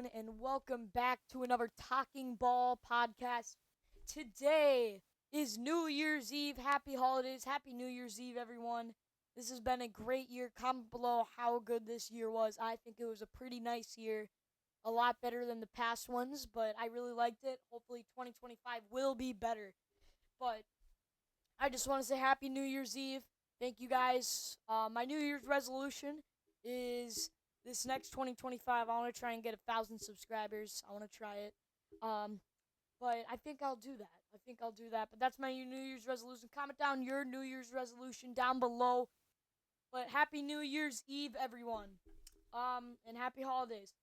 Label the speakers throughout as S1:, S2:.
S1: everyone, and welcome back to another Talking Ball podcast. Today is New Year's Eve. Happy holidays. Happy New Year's Eve, everyone. This has been a great year. Comment below how good this year was. I think it was a pretty nice year. A lot better than the past ones, but I really liked it. Hopefully, 2025 will be better. But I just want to say Happy New Year's Eve. Thank you guys. My New Year's resolution is this next 2025. I want to try and get 1,000 subscribers. I want to try it. Um, but I think I'll do that. But that's my New Year's resolution. Comment down your New Year's resolution down below. But Happy New Year's Eve, everyone. And happy holidays.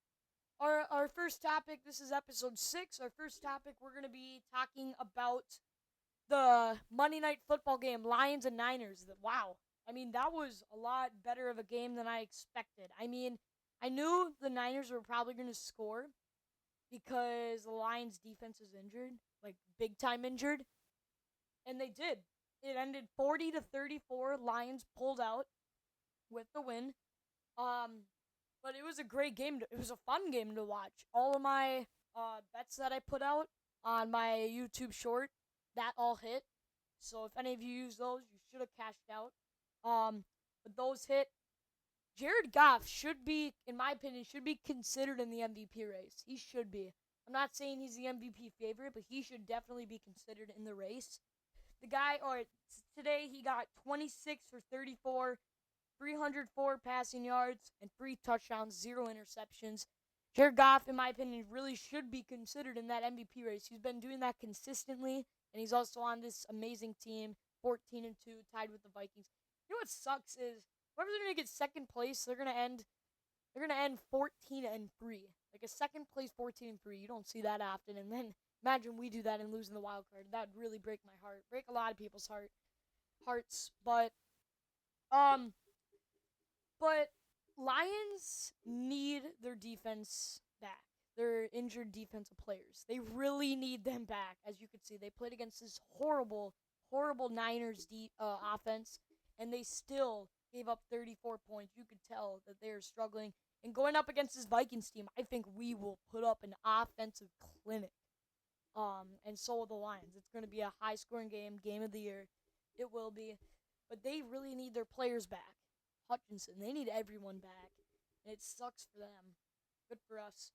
S1: Our first topic. This is episode 6. Our first topic. We're gonna be talking about the Monday Night Football game, Lions and Niners. Wow. I mean, that was a lot better of a game than I expected. I mean, I knew the Niners were probably going to score because the Lions defense is injured, like big time injured, and they did. It ended 40-34. Lions pulled out with the win. Um but it was a great game. It was a fun game to watch. All of my bets that I put out on my YouTube short, that all hit. So if any of you use those, you should have cashed out. But those hit. Jared Goff should be, in my opinion, should be considered in the MVP race. He should be. I'm not saying he's the MVP favorite, but he should definitely be considered in the race. The guy, or today he got 26 for 34, 304 passing yards, and 3 touchdowns, 0 interceptions. Jared Goff, in my opinion, really should be considered in that MVP race. He's been doing that consistently, and he's also on this amazing team, 14-2, tied with the Vikings. You know what sucks is whoever's gonna get second place, they're gonna end 14-3. Like a second place 14-3. You don't see that often. And then imagine we do that and losing the wild card. That would really break my heart. Break a lot of people's hearts. Um but Lions need their defense back. Their injured defensive players. They really need them back. As you can see, they played against this horrible, horrible Niners offense, and they still gave up 34 points. You could tell that they are struggling. And going up against this Vikings team, I think we will put up an offensive clinic. And so will the Lions. It's going to be a high-scoring game of the year. It will be. But they really need their players back. Hutchinson, they need everyone back. And it sucks for them. Good for us.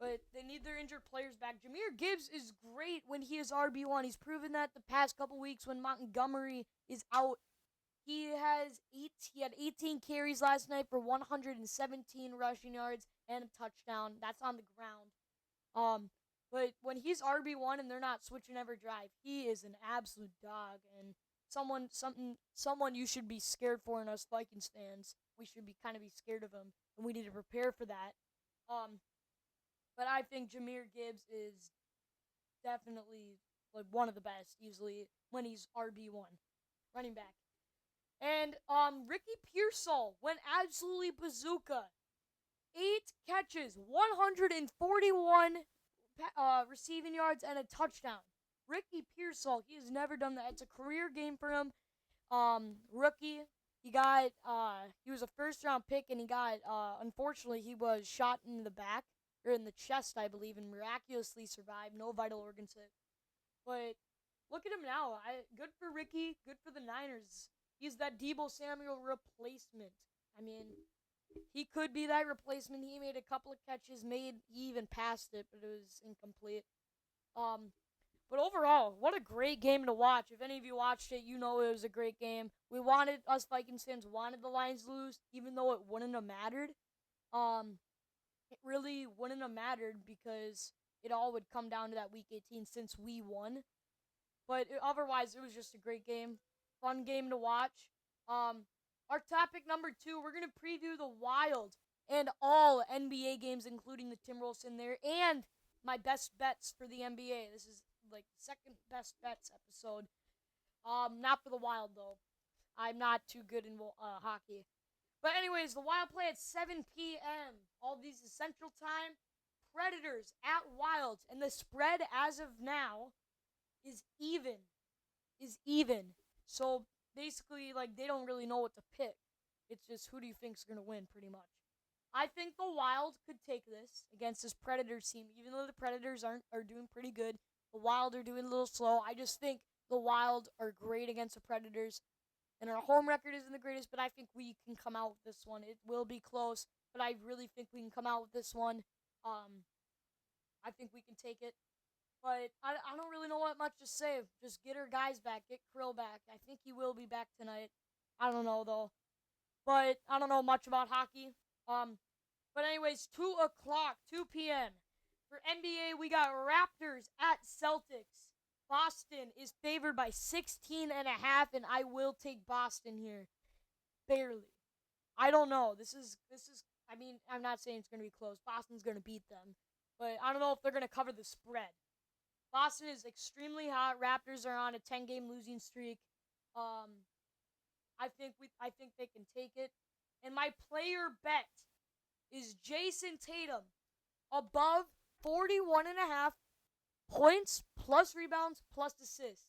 S1: But they need their injured players back. Jahmyr Gibbs is great when he is RB1. He's proven that the past couple weeks when Montgomery is out. He had 18 carries last night for 117 rushing yards and a touchdown. That's on the ground. But when he's RB1 and they're not switching every drive, he is an absolute dog and someone you should be scared for in us Vikings fans. We should be kind of be scared of him, and we need to prepare for that. But I think Jahmyr Gibbs is definitely like one of the best, easily when he's RB1 running back. And Ricky Pearsall went absolutely bazooka. 8 catches, 141 receiving yards, and a touchdown. Ricky Pearsall, he has never done that. It's a career game for him. Rookie, he was a first round pick, and he got, unfortunately, he was shot in the back, or in the chest, I believe, and miraculously survived. No vital organs hit. But look at him now. Good for Ricky, good for the Niners. He's that Deebo Samuel replacement. I mean, he could be that replacement. He made a couple of catches, he even passed it, but it was incomplete. But overall, what a great game to watch. If any of you watched it, you know it was a great game. Us Vikings fans wanted the Lions to lose, even though it wouldn't have mattered. It really wouldn't have mattered because it all would come down to that Week 18 since we won. But otherwise, it was just a great game. Fun game to watch. Our topic number 2, we're going to preview the Wild and all NBA games, including the Timberwolves in there, and my best bets for the NBA. This is like the second best bets episode. Not for the Wild, though. I'm not too good in hockey. But anyways, the Wild play at 7 p.m. All these is Central Time. Predators at Wild. And the spread as of now is even. So basically, like, they don't really know what to pick. It's just who do you think's going to win, pretty much. I think the Wild could take this against this Predators team, even though the Predators are doing pretty good. The Wild are doing a little slow. I just think the Wild are great against the Predators, and our home record isn't the greatest, but I think we can come out with this one. It will be close, but I really think we can come out with this one. Um, I think we can take it. But I don't really know what much to say. Just get our guys back. Get Krill back. I think he will be back tonight. I don't know, though. But I don't know much about hockey. But anyways, 2 o'clock, 2 p.m. For NBA, we got Raptors at Celtics. Boston is favored by 16 and a half, and I will take Boston here. Barely. I don't know. This is. I mean, I'm not saying it's going to be close. Boston's going to beat them. But I don't know if they're going to cover the spread. Boston is extremely hot. Raptors are on a 10-game losing streak. Um, I think they can take it. And my player bet is Jason Tatum above 41 and a half points plus rebounds plus assists.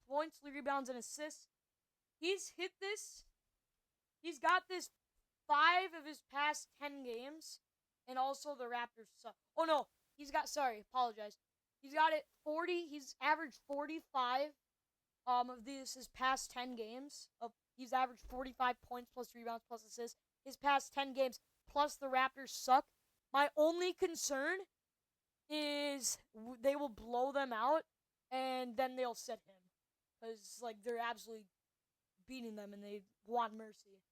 S1: Points, rebounds, and assists. He's hit this. He's got this 5 of his past 10 games. And also the Raptors suck. Oh no, apologize. He's got it 40. He's averaged 45 of his past 10 games. He's averaged 45 points plus rebounds plus assists his past 10 games. Plus the Raptors suck. My only concern is they will blow them out and then they'll sit him because like they're absolutely beating them and they want mercy.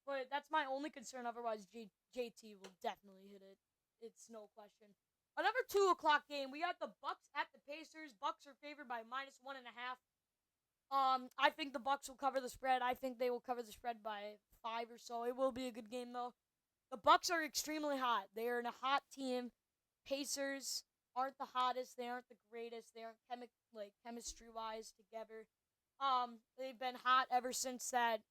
S1: But that's my only concern. Otherwise, JT will definitely hit it. It's no question. Another 2 o'clock game. We got the Bucks at the Pacers. Bucks are favored by -1.5. I think the Bucks will cover the spread. I think they will cover the spread by 5 or so. It will be a good game though. The Bucks are extremely hot. They are in a hot team. Pacers aren't the hottest. They aren't the greatest. They aren't chemistry wise together. They've been hot ever since that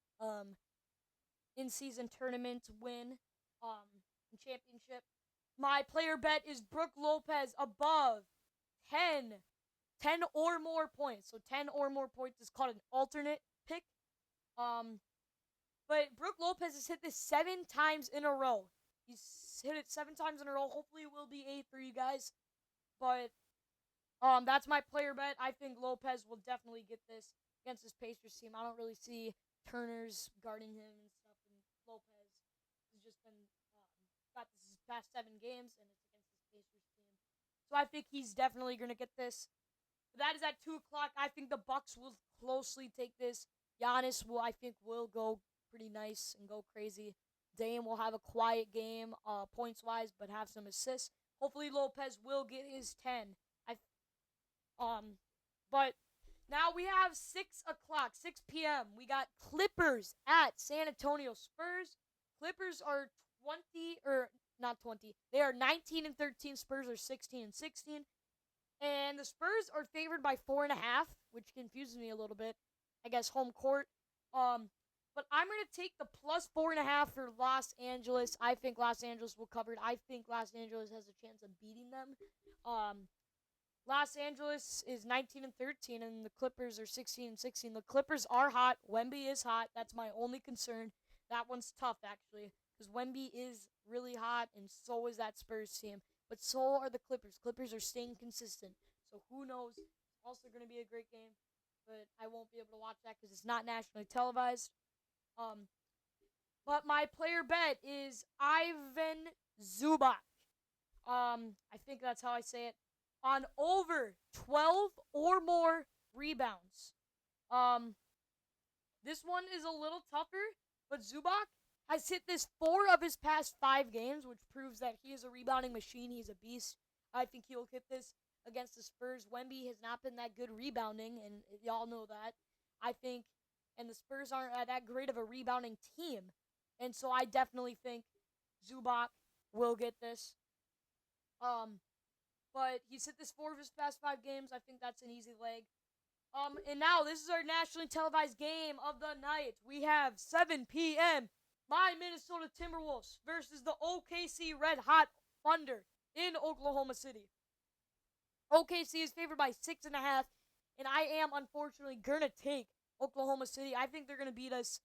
S1: in season tournament win championship. My player bet is Brook Lopez above 10 or more points. So 10 or more points is called an alternate pick. But Brook Lopez has hit this 7 times in a row. He's hit it 7 times in a row. Hopefully it will be 8 for you guys. But that's my player bet. I think Lopez will definitely get this against this Pacers team. I don't really see Turner's guarding him and stuff. And Lopez has just been got this his past 7 games, and it's against this Pacers team. So I think he's definitely going to get this. But that is at 2 o'clock. I think the Bucks will closely take this. Giannis will go pretty nice and go crazy. Dame will have a quiet game, points wise, but have some assists. Hopefully Lopez will get his 10. But now we have 6 o'clock, 6 p.m. We got Clippers at San Antonio Spurs. Clippers are 20 or not 20. They are 19 and 13. Spurs are 16 and 16. And the Spurs are favored by 4.5, which confuses me a little bit. I guess home court. But I'm going to take the plus 4.5 for Los Angeles. I think Los Angeles will cover it. I think Los Angeles has a chance of beating them. Los Angeles is 19 and 13, and the Clippers are 16 and 16. The Clippers are hot. Wemby is hot. That's my only concern. That one's tough, actually, because Wemby is really hot, and so is that Spurs team. But so are the Clippers. Clippers are staying consistent. So who knows? It's also going to be a great game, but I won't be able to watch that because it's not nationally televised. But my player bet is Ivan Zubac. I think that's how I say it. On over 12 or more rebounds. This one is a little tougher, but Zubac has hit this 4 of his past 5 games, which proves that he is a rebounding machine. He's a beast. I think he'll hit this against the Spurs. Wemby has not been that good rebounding, and y'all know that. I think, and the Spurs aren't that great of a rebounding team. And so I definitely think Zubac will get this. But he's hit this 4 of his past 5 games. I think that's an easy leg. And now this is our nationally televised game of the night. We have 7 p.m. My Minnesota Timberwolves versus the OKC Red Hot Thunder in Oklahoma City. OKC is favored by 6.5, and I am unfortunately gonna take Oklahoma City. I think they're gonna beat us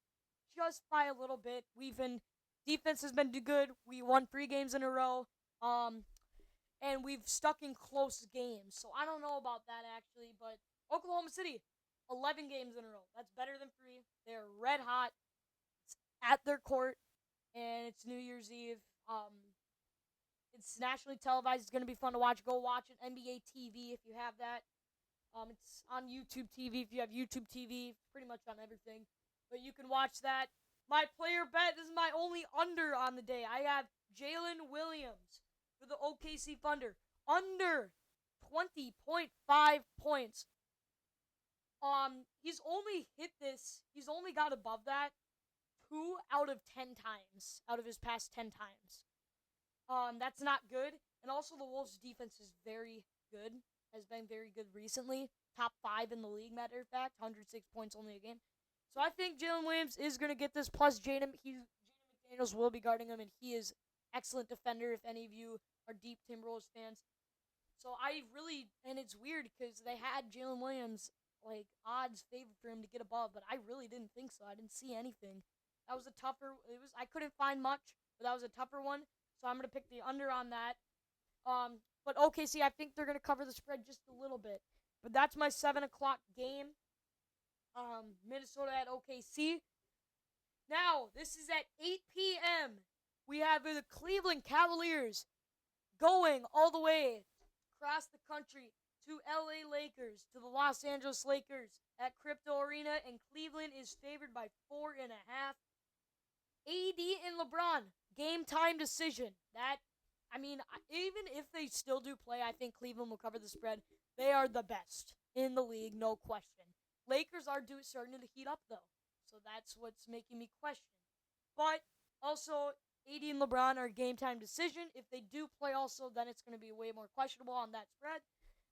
S1: just by a little bit. We've been Defense has been good. We won 3 games in a row. And we've stuck in close games. So I don't know about that actually, but Oklahoma City, 11 games in a row. That's better than 3. They're red hot. It's at their court, and it's New Year's Eve. It's nationally televised. It's gonna be fun to watch. Go watch it. NBA TV if you have that. It's on YouTube TV if you have YouTube TV. Pretty much on everything, but you can watch that. My player bet. This is my only under on the day. I have Jalen Williams for the OKC Thunder under 20.5 points. He's only hit this. He's only got above that 2 out of 10 times out of his past 10 times. That's not good. And also the Wolves' defense is very good. Has been very good recently. Top 5 in the league, matter of fact. 106 points only a game. So I think Jalen Williams is going to get this. Plus, Jaden McDaniels will be guarding him, and he is excellent defender if any of you are deep Timberwolves fans. So and it's weird because they had Jalen Williams, like, odds favored for him to get above, but I really didn't think so. I didn't see anything. That was I couldn't find much, but that was a tougher one. So I'm going to pick the under on that. But OKC, I think they're going to cover the spread just a little bit. But that's my 7 o'clock game. Minnesota at OKC. Now, this is at 8 p.m. We have the Cleveland Cavaliers going all the way across the country to LA Lakers, to the Los Angeles Lakers at Crypto Arena, and Cleveland is favored by 4.5. AD and LeBron, game time decision. Even if they still do play, I think Cleveland will cover the spread. They are the best in the league, no question. Lakers are starting to heat up, though, so that's what's making me question. But also, AD and LeBron are game time decision. If they do play also, then it's going to be way more questionable on that spread.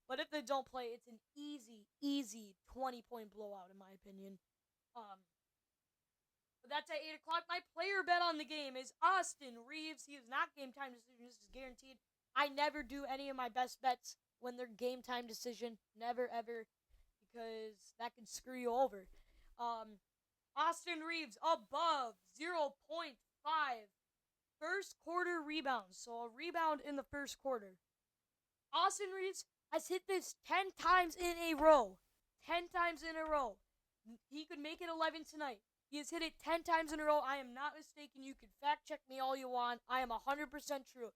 S1: But if they don't play, it's an easy 20-point blowout, in my opinion. But that's at 8 o'clock. My player bet on the game is Austin Reaves. He is not game time decision. This is guaranteed. I never do any of my best bets when they're game time decision. Never, ever. Because that can screw you over. Austin Reaves above 0.5. First quarter rebounds. So a rebound in the first quarter. Austin Reaves has hit this 10 times in a row. 10 times in a row. He could make it 11 tonight. He has hit it 10 times in a row. I am not mistaken. You can fact check me all you want. I am 100% true.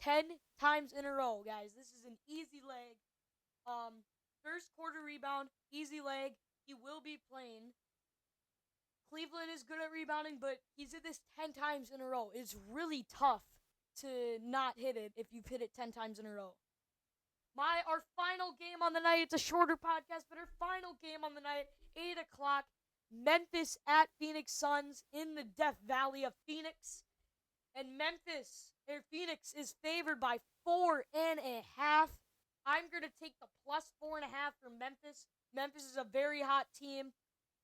S1: 10 times in a row, guys. This is an easy leg. First quarter rebound, easy leg. He will be playing. Cleveland is good at rebounding, but he's hit this 10 times in a row. It's really tough to not hit it if you've hit it 10 times in a row. Our final game on the night, it's a shorter podcast, but our final game on the night, 8 o'clock, Memphis at Phoenix Suns in the Death Valley of Phoenix. And Phoenix is favored by 4.5. I'm going to take the plus 4.5 for Memphis. Memphis is a very hot team.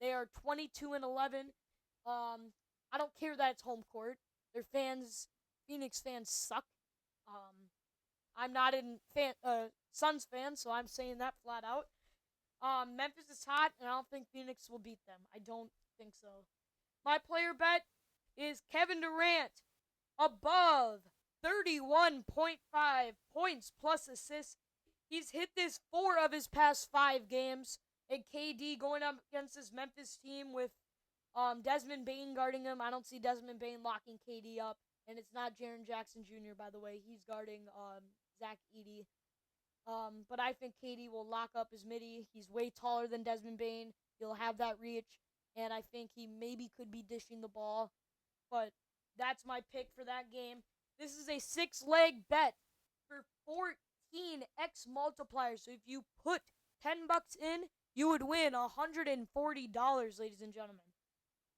S1: They are 22-11. I don't care that it's home court. Phoenix fans suck. I'm not a Suns fan, so I'm saying that flat out. Memphis is hot, and I don't think Phoenix will beat them. I don't think so. My player bet is Kevin Durant above 31.5 points plus assists. He's hit this 4 of his past 5 games. And KD going up against this Memphis team with Desmond Bane guarding him. I don't see Desmond Bane locking KD up. And it's not Jaren Jackson Jr., by the way. He's guarding Zach Edey. But I think KD will lock up his midi. He's way taller than Desmond Bane. He'll have that reach. And I think he maybe could be dishing the ball. But that's my pick for that game. This is a 6-leg bet for 14x multipliers. So if you put $10 in, you would win $140, ladies and gentlemen.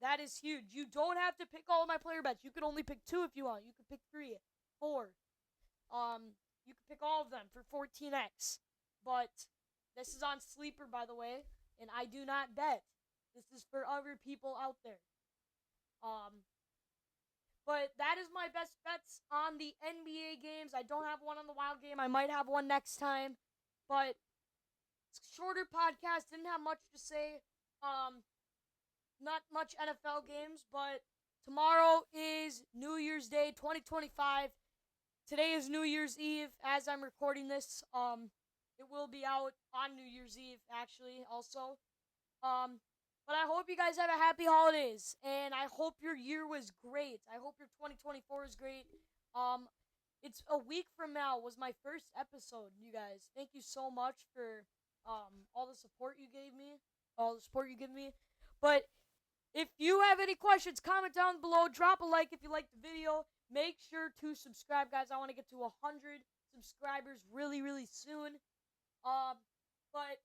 S1: That is huge. You don't have to pick all of my player bets. You could only pick 2 if you want. You could pick 3, 4. You could pick all of them for 14x. But this is on Sleeper, by the way, and I do not bet. This is for other people out there. But that is my best bets on the NBA games. I don't have one on the Wild game. I might have one next time. But it's a shorter podcast. Didn't have much to say. Not much NFL games, but tomorrow is New Year's Day 2025. Today is New Year's Eve as I'm recording this. It will be out on New Year's Eve, actually, also. Um, but I hope you guys have a happy holidays, and I hope your year was great. I hope your 2024 is great. Um, it's a week from now was my first episode, you guys. Thank you so much for all the support you gave me, all the support you give me. But if you have any questions, comment down below. Drop a like if you liked the video. Make sure to subscribe, guys. I want to get to 100 subscribers really, really soon. But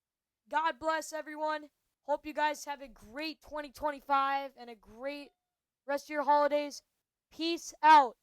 S1: God bless everyone. Hope you guys have a great 2025 and a great rest of your holidays. Peace out.